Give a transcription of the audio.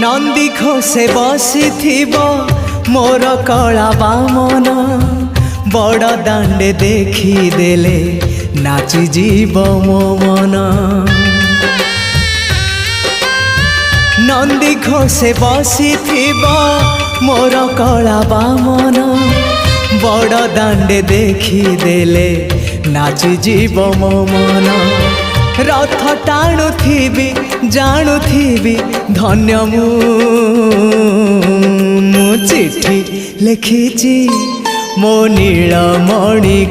नंदी घोषे बसी मोर कला बामन बड़ दांडे देखी देले नाची जीव मो मन। नंदी घोषे बसी मोर कला बामन बड़ दांडे देखी देले नाची जीव मो मन। रथ टाणुथिबी जाणुथिबी धन्य मु चिट्ठी लिखिची मो नीलमणि।